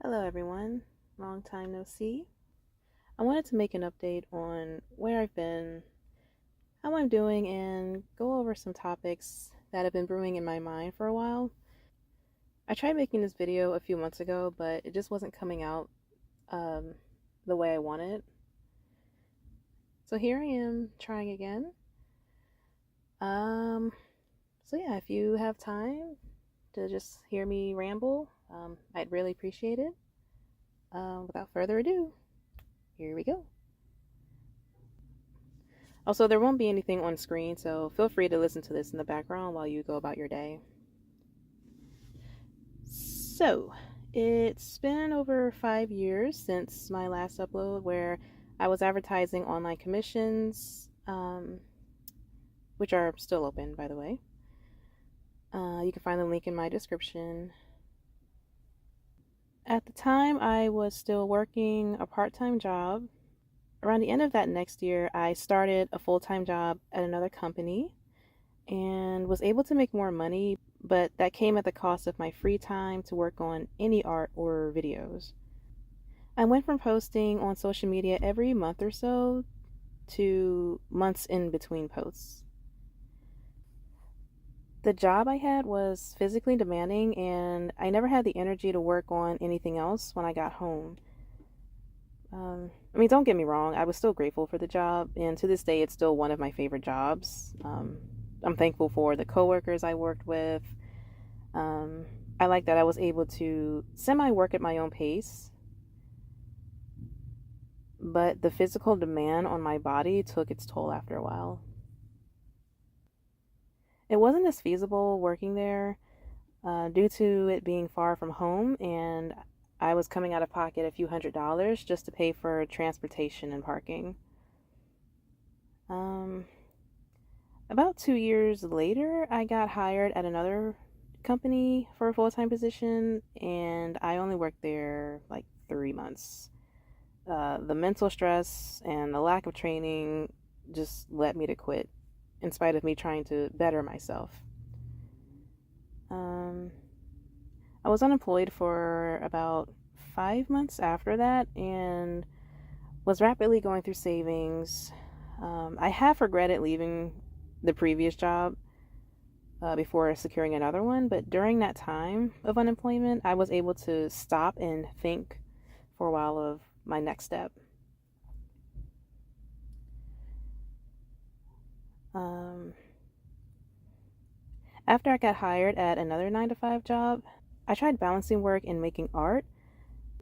Hello, everyone. Long time no see. I wanted to make an update on where I've been, how I'm doing, and go over some topics that have been brewing in my mind for a while. I tried making this video a few months ago, but it just wasn't coming out um, the way I wanted. So here I am trying again. Um, so yeah, if you have time to just hear me ramble, I'd really appreciate it. Without further ado, here we go. Also, there won't be anything on screen, so feel free to listen to this in the background while you go about your day. So, it's been over 5 years since my last upload where I was advertising online commissions, which are still open, by the way. You can find the link in my description. At the time, I was still working a part time job. Around the end of that next year, I started a full time job at another company and was able to make more money, but that came at the cost of my free time to work on any art or videos. I went from posting on social media every month or so to months in between posts. The job I had was physically demanding, and I never had the energy to work on anything else when I got home. Don't get me wrong, I was still grateful for the job, and to this day, it's still one of my favorite jobs. I'm thankful for the coworkers I worked with. Um, I like that I was able to semi work at my own pace, but the physical demand on my body took its toll after a while. It wasn't as feasible working there due to it being far from home, and I was coming out of pocket a few $100s just to pay for transportation and parking. Um, about 2 years later, I got hired at another company for a full time position, and I only worked there like 3 months. The mental stress and the lack of training just led me to quit, in spite of me trying to better myself. Um, I was unemployed for about 5 months after that and was rapidly going through savings. I have regretted leaving the previous job before securing another one, but during that time of unemployment, I was able to stop and think for a while of my next step. Um, After I got hired at another 9 to 5 job, I tried balancing work and making art,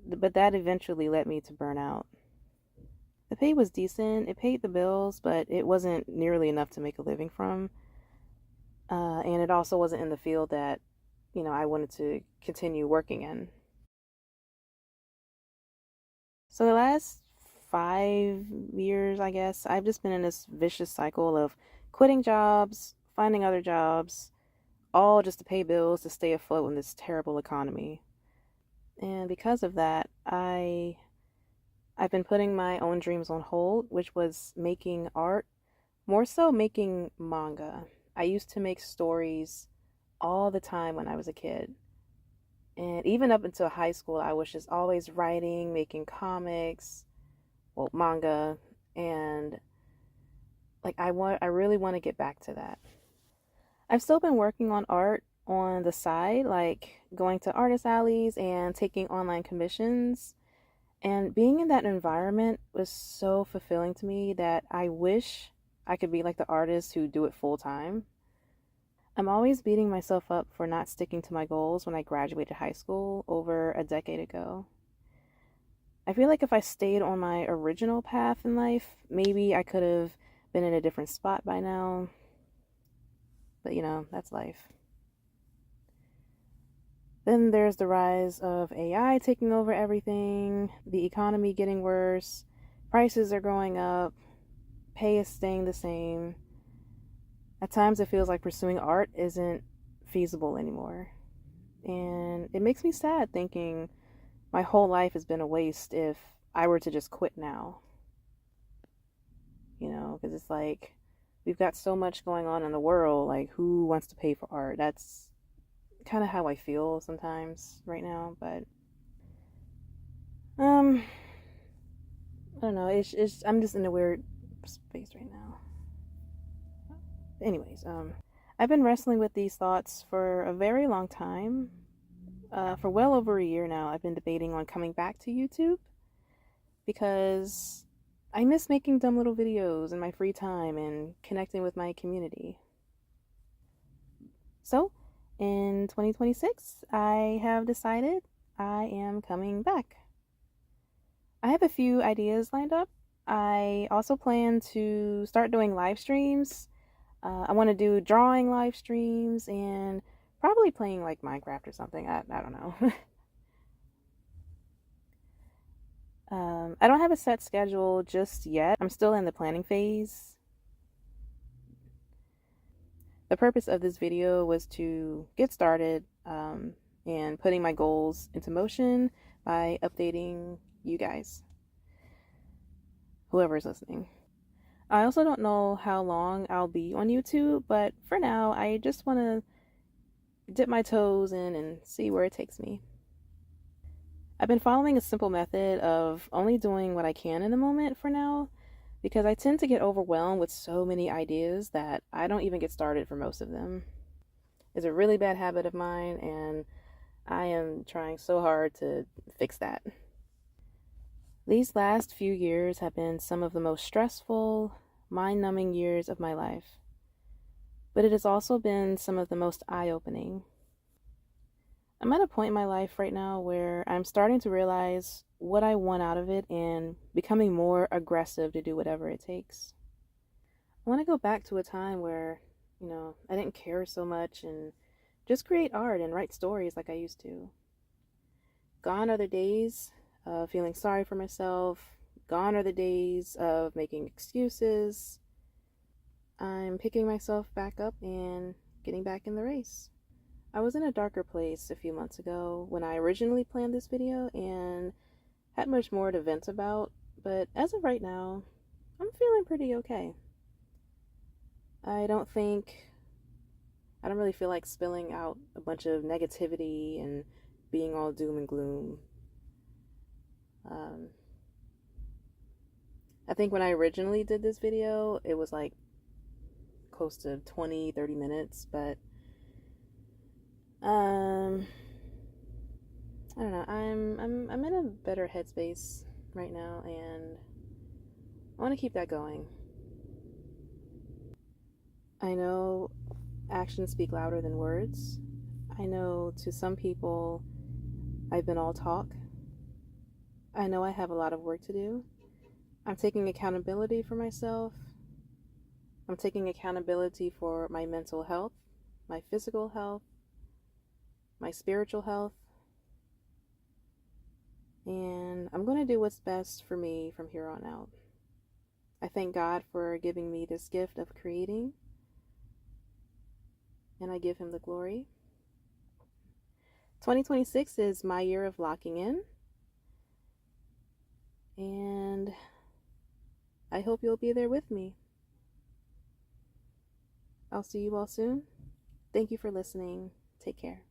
but that eventually led me to burnout. The pay was decent, it paid the bills, but it wasn't nearly enough to make a living from. And it also wasn't in the field that, I wanted to continue working in. So the last 5 years, I guess, I've just been in this vicious cycle of quitting jobs, finding other jobs, all just to pay bills to stay afloat in this terrible economy. And because of that, I've been putting my own dreams on hold, which was making art, more so making manga. I used to make stories all the time when I was a kid. And even up until high school, I was just always writing, making comics, well, manga, and I really want to get back to that. I've still been working on art on the side, like going to artist alleys and taking online commissions. And being in that environment was so fulfilling to me that I wish I could be like the artists who do it full time. I'm always beating myself up for not sticking to my goals when I graduated high school over a decade ago. I feel like if I stayed on my original path in life, maybe I could have been in a different spot by now. But that's life. Then there's the rise of AI taking over everything, the economy getting worse, prices are going up, pay is staying the same. At times it feels like pursuing art isn't feasible anymore. And it makes me sad thinking my whole life has been a waste if I were to just quit now. Because it's like we've got so much going on in the world. Like, who wants to pay for art? That's kind of how I feel sometimes right now. But Um, I don't know. I'm just in a weird space right now. Anyways, I've been wrestling with these thoughts for a very long time. For well over a year now, I've been debating on coming back to YouTube because I miss making dumb little videos in my free time and connecting with my community. So, in 2026, I have decided I am coming back. I have a few ideas lined up. I also plan to start doing live streams. I want to do drawing live streams and probably playing like Minecraft or something. I don't know. I don't have a set schedule just yet. I'm still in the planning phase. The purpose of this video was to get started and putting my goals into motion by updating you guys, whoever's listening. I also don't know how long I'll be on YouTube, but for now, I just want to dip my toes in and see where it takes me. I've been following a simple method of only doing what I can in the moment for now because I tend to get overwhelmed with so many ideas that I don't even get started for most of them. It's a really bad habit of mine, and I am trying so hard to fix that. These last few years have been some of the most stressful, mind numbing years of my life, but it has also been some of the most eye opening. I'm at a point in my life right now where I'm starting to realize what I want out of it and becoming more aggressive to do whatever it takes. I want to go back to a time where, I didn't care so much and just create art and write stories like I used to. Gone are the days of feeling sorry for myself. Gone are the days of making excuses. I'm picking myself back up and getting back in the race. I was in a darker place a few months ago when I originally planned this video and had much more to vent about, but as of right now, I'm feeling pretty okay. I don't really feel like spilling out a bunch of negativity and being all doom and gloom. I think when I originally did this video, it was like close to 20-30 minutes, but I don't know. I'm in a better headspace right now, and I want to keep that going. I know actions speak louder than words. I know to some people I've been all talk. I know I have a lot of work to do. I'm taking accountability for myself. I'm taking accountability for my mental health, my physical health, my spiritual health, and I'm going to do what's best for me from here on out. I thank God for giving me this gift of creating, and I give Him the glory. 2026 is my year of locking in, and I hope you'll be there with me. I'll see you all soon. Thank you for listening. Take care.